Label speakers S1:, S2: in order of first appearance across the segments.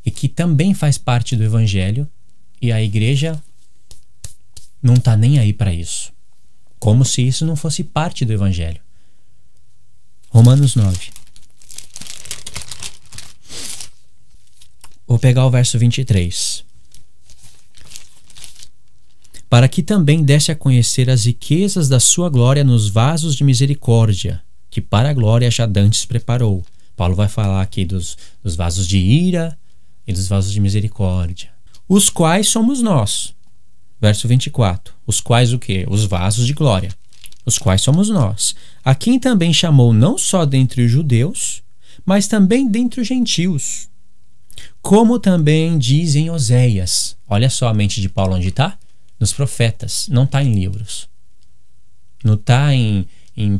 S1: e que também faz parte do Evangelho, e a igreja não está nem aí para isso. Como se isso não fosse parte do Evangelho. Romanos 9. Vou pegar o verso 23. Para que também desse a conhecer as riquezas da sua glória nos vasos de misericórdia, que para a glória já dantes preparou. Paulo vai falar aqui dos vasos de ira e dos vasos de misericórdia. Os quais somos nós. Verso 24. Os quais o quê? Os vasos de glória. Os quais somos nós. A quem também chamou não só dentre os judeus, mas também dentre os gentios. Como também diz em Oséias. Olha só a mente de Paulo onde está? Nos profetas. Não está em livros. Não está em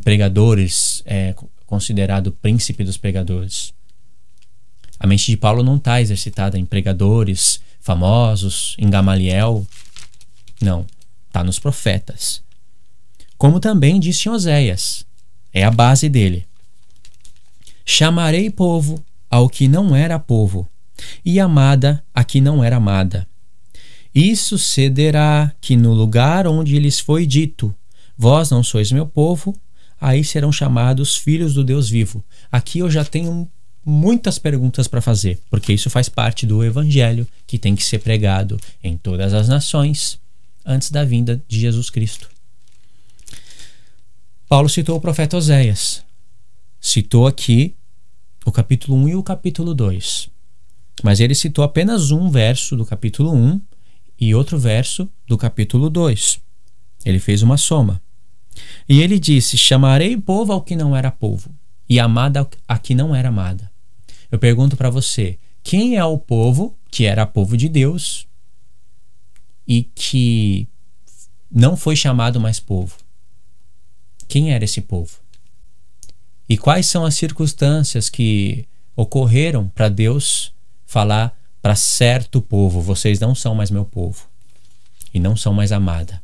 S1: pregadores, considerado príncipe dos pregadores. A mente de Paulo não está exercitada em pregadores famosos, em Gamaliel. Não, está nos profetas. Como também disse em Oséias, é a base dele. Chamarei povo ao que não era povo, e amada a que não era amada. E sucederá que no lugar onde lhes foi dito, vós não sois meu povo, aí serão chamados filhos do Deus vivo. Aqui eu já tenho muitas perguntas para fazer, porque isso faz parte do Evangelho que tem que ser pregado em todas as nações antes da vinda de Jesus Cristo. Paulo citou o profeta Oséias. Citou aqui o capítulo 1 e o capítulo 2. Mas ele citou apenas um verso do capítulo 1 e outro verso do capítulo 2. Ele fez uma soma. E ele disse, chamarei povo ao que não era povo, e amada a que não era amada. Eu pergunto para você, quem é o povo que era povo de Deus e que não foi chamado mais povo? Quem era esse povo? E quais são as circunstâncias que ocorreram para Deus falar para certo povo, vocês não são mais meu povo e não são mais amada?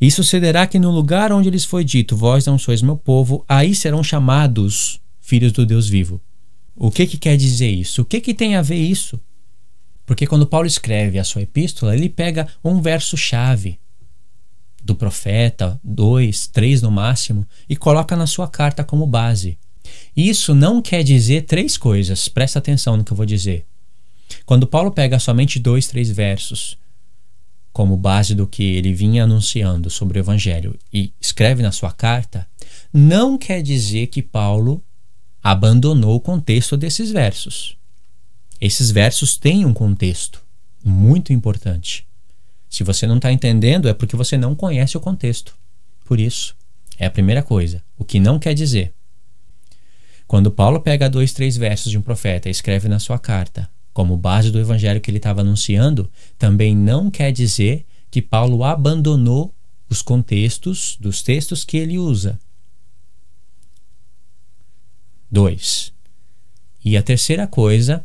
S1: E sucederá que no lugar onde lhes foi dito, vós não sois meu povo, aí serão chamados filhos do Deus vivo. O que quer dizer isso? O que tem a ver isso? Porque quando Paulo escreve a sua epístola, ele pega um verso-chave do profeta, 2, 3 no máximo, e coloca na sua carta como base. Isso não quer dizer 3 coisas, presta atenção no que eu vou dizer. Quando Paulo pega somente 2, 3 versos como base do que ele vinha anunciando sobre o Evangelho e escreve na sua carta, não quer dizer que Paulo abandonou o contexto desses versos. Esses versos têm um contexto muito importante. Se você não está entendendo, é porque você não conhece o contexto. Por isso, é a primeira coisa. O que não quer dizer. Quando Paulo pega 2, 3 versos de um profeta e escreve na sua carta, como base do evangelho que ele estava anunciando, também não quer dizer que Paulo abandonou os contextos dos textos que ele usa. 2. E a terceira coisa,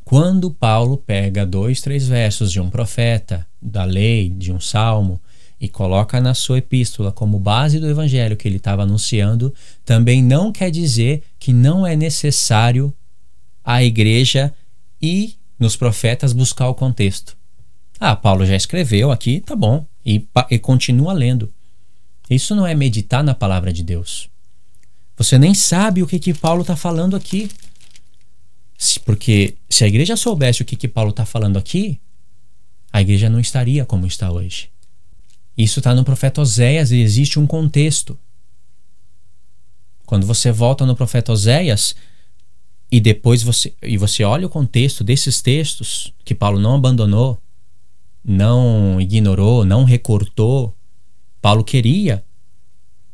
S1: quando Paulo pega 2, 3 versos de um profeta, da lei, de um salmo, e coloca na sua epístola como base do evangelho que ele estava anunciando, também não quer dizer que não é necessário a igreja ir nos profetas buscar o contexto. Paulo já escreveu aqui, tá bom, e continua lendo. Isso não é meditar na palavra de Deus. Você nem sabe o que Paulo está falando aqui. Porque se a igreja soubesse o que Paulo está falando aqui, a igreja não estaria como está hoje. Isso está no profeta Oséias e existe um contexto. Quando você volta no profeta Oséias e depois você olha o contexto desses textos que Paulo não abandonou, não ignorou, não recortou, Paulo queria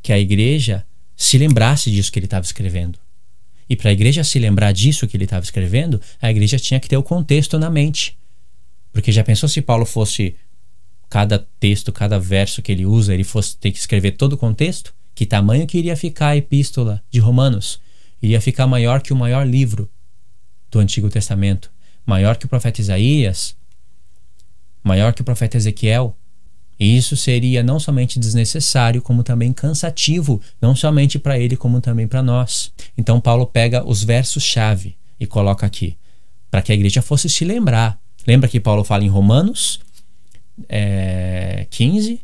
S1: que a igreja se lembrasse disso que ele estava escrevendo. E para a igreja se lembrar disso que ele estava escrevendo, a igreja tinha que ter o contexto na mente. Porque já pensou se Paulo fosse, cada texto, cada verso que ele usa, ele fosse ter que escrever todo o contexto? Que tamanho que iria ficar a epístola de Romanos? Iria ficar maior que o maior livro do Antigo Testamento, maior que o profeta Isaías, maior que o profeta Ezequiel. E isso seria não somente desnecessário, como também cansativo, não somente para ele, como também para nós. Então Paulo pega os versos-chave, e coloca aqui, para que a igreja fosse se lembrar. Lembra que Paulo fala em Romanos 15?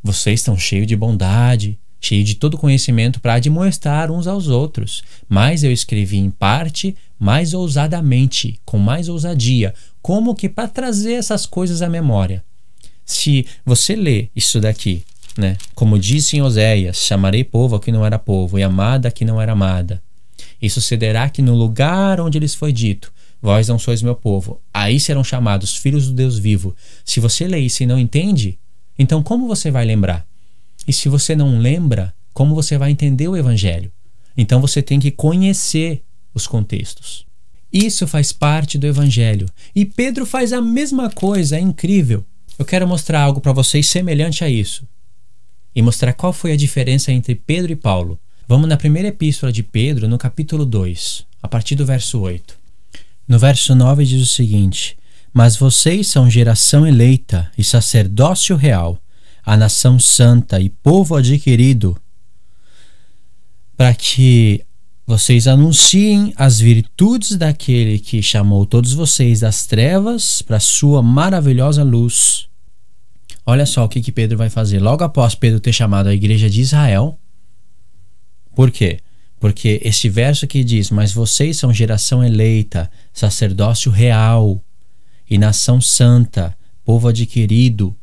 S1: Vocês estão cheios de bondade, cheios de todo conhecimento para admoestar uns aos outros. Mas eu escrevi em parte, mais ousadamente, com mais ousadia, como que para trazer essas coisas à memória. Se você lê isso daqui, né? Como disse em Oséias, chamarei povo ao que não era povo, e amada a que não era amada. E sucederá que no lugar onde lhes foi dito, vós não sois meu povo, aí serão chamados filhos do Deus vivo. Se você lê isso e não entende, então como você vai lembrar? E se você não lembra, como você vai entender o Evangelho? Então você tem que conhecer os contextos. Isso faz parte do Evangelho. E Pedro faz a mesma coisa, é incrível. Eu quero mostrar algo para vocês semelhante a isso. E mostrar qual foi a diferença entre Pedro e Paulo. Vamos na primeira epístola de Pedro, no capítulo 2, a partir do verso 8. No verso 9 diz o seguinte: mas vocês são geração eleita e sacerdócio real, a nação santa e povo adquirido, para que vocês anunciem as virtudes daquele que chamou todos vocês das trevas para a sua maravilhosa luz. Olha só o que Pedro vai fazer. Logo após Pedro ter chamado a igreja de Israel. Por quê? Porque esse verso que diz: mas vocês são geração eleita, sacerdócio real e nação santa, povo adquirido.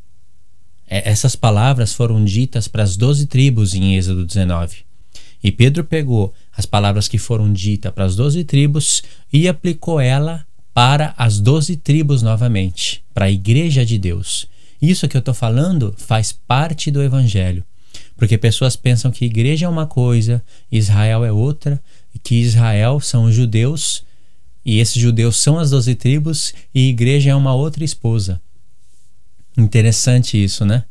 S1: Essas palavras foram ditas para as 12 tribos em Êxodo 19. E Pedro pegou as palavras que foram ditas para as 12 tribos e aplicou ela para as 12 tribos novamente, para a igreja de Deus. Isso que eu estou falando faz parte do Evangelho. Porque pessoas pensam que igreja é uma coisa, Israel é outra, e que Israel são os judeus, e esses judeus são as 12 tribos, e igreja é uma outra esposa. Interessante isso, né?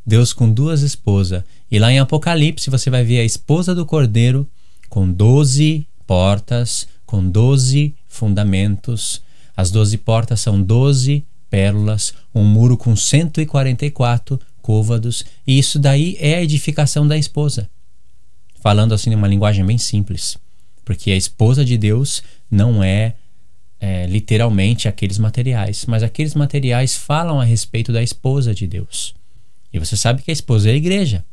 S1: Deus com duas esposas. E lá em Apocalipse você vai ver a esposa do Cordeiro com 12 portas, com 12 fundamentos. As 12 portas são 12 pérolas, um muro com 144 côvados, e isso daí é a edificação da esposa. Falando assim numa linguagem bem simples, porque a esposa de Deus não é literalmente aqueles materiais, mas aqueles materiais falam a respeito da esposa de Deus. E você sabe que a esposa é a igreja.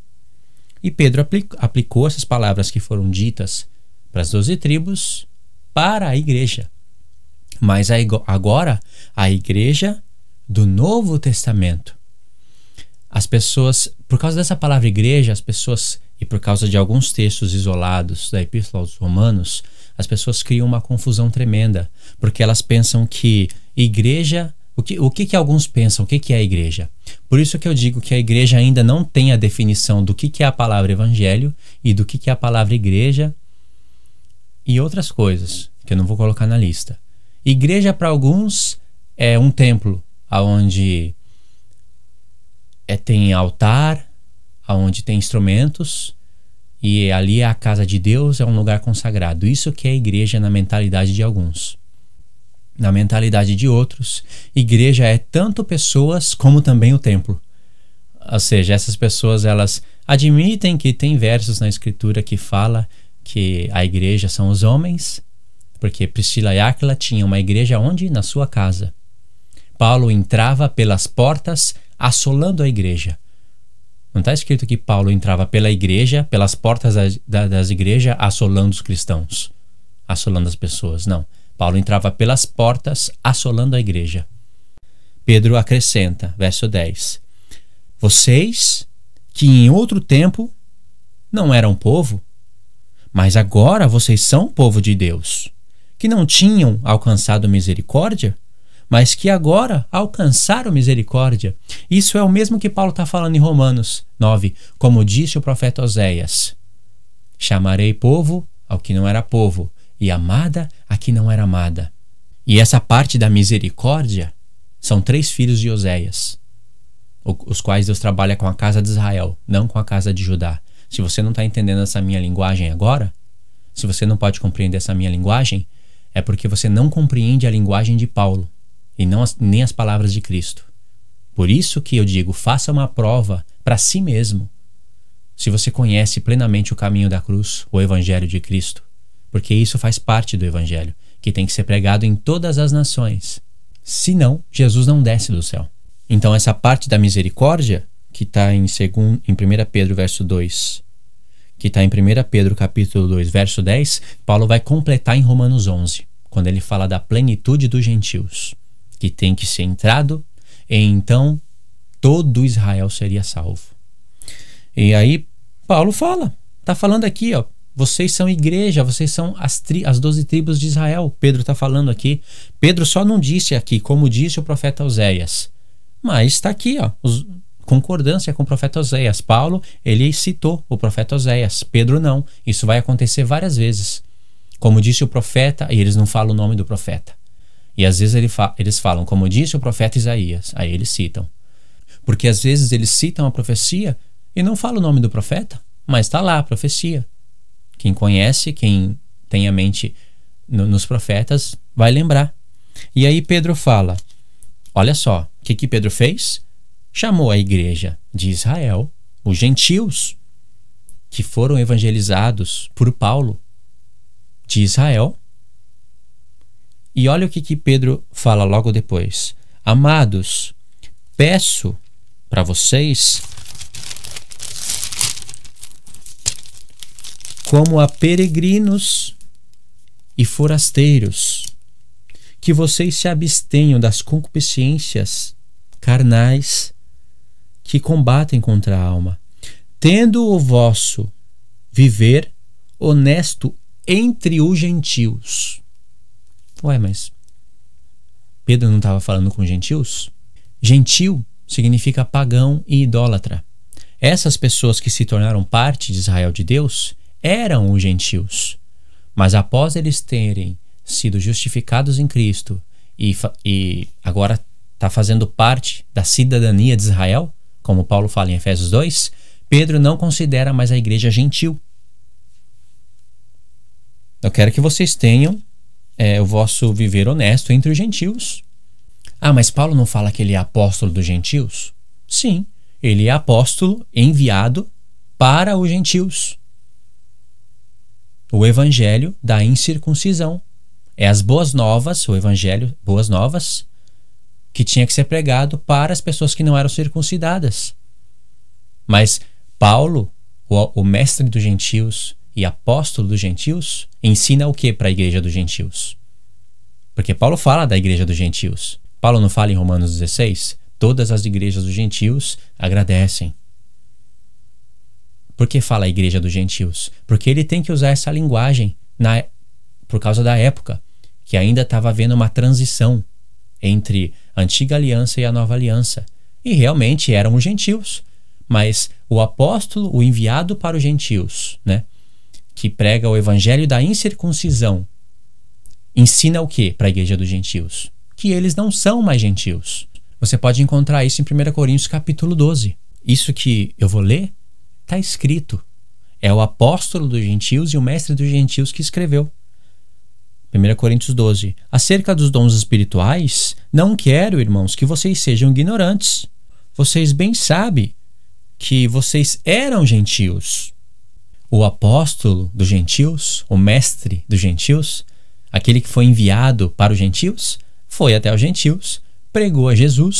S1: E Pedro aplicou essas palavras que foram ditas para as 12 tribos para a igreja. Mas agora, a igreja do Novo Testamento. As pessoas, por causa dessa palavra igreja, as pessoas, e por causa de alguns textos isolados da Epístola aos Romanos, as pessoas criam uma confusão tremenda, porque elas pensam que igreja, o que alguns pensam, o que é a igreja? Por isso que eu digo que a igreja ainda não tem a definição do que é a palavra evangelho e do que é a palavra igreja e outras coisas, que eu não vou colocar na lista. Igreja para alguns é um templo, onde tem altar, onde tem instrumentos, e ali é a casa de Deus, é um lugar consagrado. Isso que é igreja na mentalidade de alguns. Na mentalidade de outros, igreja é tanto pessoas como também o templo. Ou seja, essas pessoas, elas admitem que tem versos na escritura que fala que a igreja são os homens, porque Priscila e Áquila tinham uma igreja onde? Na sua casa. Paulo entrava pelas portas assolando a igreja. Não está escrito que Paulo entrava pela igreja, pelas portas das igrejas, assolando os cristãos, assolando as pessoas. Não. Paulo entrava pelas portas assolando a igreja. Pedro acrescenta, verso 10. Vocês, que em outro tempo não eram povo, mas agora vocês são povo de Deus, que não tinham alcançado misericórdia, mas que agora alcançaram misericórdia. Isso é o mesmo que Paulo está falando em Romanos 9, como disse o profeta Oséias: chamarei povo ao que não era povo, e amada a que não era amada. E essa parte da misericórdia são 3 filhos de Oséias, os quais Deus trabalha com a casa de Israel, não com a casa de Judá. Se você não está entendendo essa minha linguagem agora, se você não pode compreender essa minha linguagem, é porque você não compreende a linguagem de Paulo e nem as palavras de Cristo. Por isso que eu digo, faça uma prova para si mesmo. Se você conhece plenamente o caminho da cruz, o Evangelho de Cristo, porque isso faz parte do evangelho, que tem que ser pregado em todas as nações. Senão, Jesus não desce do céu. Então, essa parte da misericórdia, que está em 1 Pedro, verso 2, que está em 1 Pedro, capítulo 2, verso 10, Paulo vai completar em Romanos 11, quando ele fala da plenitude dos gentios, que tem que ser entrado, e então todo Israel seria salvo. E aí, Paulo está falando aqui, ó, vocês são igreja, vocês são as 12 tribos de Israel. Pedro está falando aqui. Pedro só não disse aqui, como disse o profeta Oséias, mas está aqui, ó, concordância com o profeta Oséias. Paulo, ele citou o profeta Oséias, Pedro não. Isso vai acontecer várias vezes. Como disse o profeta, e eles não falam o nome do profeta. E às vezes eles falam, como disse o profeta Isaías, aí eles citam. Porque às vezes eles citam a profecia e não falam o nome do profeta, mas está lá a profecia. Quem conhece, quem tem a mente nos profetas, vai lembrar. E aí Pedro fala, olha só, o que Pedro fez? Chamou a igreja de Israel, os gentios, que foram evangelizados por Paulo, de Israel. E olha o que Pedro fala logo depois. Amados, peço para vocês, como a peregrinos e forasteiros, que vocês se abstenham das concupiscências carnais que combatem contra a alma, tendo o vosso viver honesto entre os gentios. Ué, mas Pedro não estava falando com gentios? Gentil significa pagão e idólatra. Essas pessoas que se tornaram parte de Israel de Deus eram os gentios. Mas após eles terem sido justificados em Cristo e agora está fazendo parte da cidadania de Israel, como Paulo fala em Efésios 2, Pedro não considera mais a igreja gentil. Eu quero que vocês tenham o vosso viver honesto entre os gentios. Ah, mas Paulo não fala que ele é apóstolo dos gentios? Sim, ele é apóstolo enviado para os gentios. O evangelho da incircuncisão. É as boas novas, o evangelho, boas novas, que tinha que ser pregado para as pessoas que não eram circuncidadas. Mas Paulo, o mestre dos gentios e apóstolo dos gentios, ensina o que para a igreja dos gentios? Porque Paulo fala da igreja dos gentios. Paulo não fala em Romanos 16? Todas as igrejas dos gentios agradecem. Por que fala a igreja dos gentios? Porque ele tem que usar essa linguagem por causa da época, que ainda estava havendo uma transição entre a antiga aliança e a nova aliança. E realmente eram os gentios. Mas o apóstolo, o enviado para os gentios, né, que prega o evangelho da incircuncisão, ensina o que para a igreja dos gentios? Que eles não são mais gentios. Você pode encontrar isso em 1 Coríntios capítulo 12. Isso que eu vou ler está escrito. É o apóstolo dos gentios e o mestre dos gentios que escreveu. 1 Coríntios 12. Acerca dos dons espirituais, não quero, irmãos, que vocês sejam ignorantes. Vocês bem sabem que vocês eram gentios. O apóstolo dos gentios, o mestre dos gentios, aquele que foi enviado para os gentios, foi até os gentios, pregou a Jesus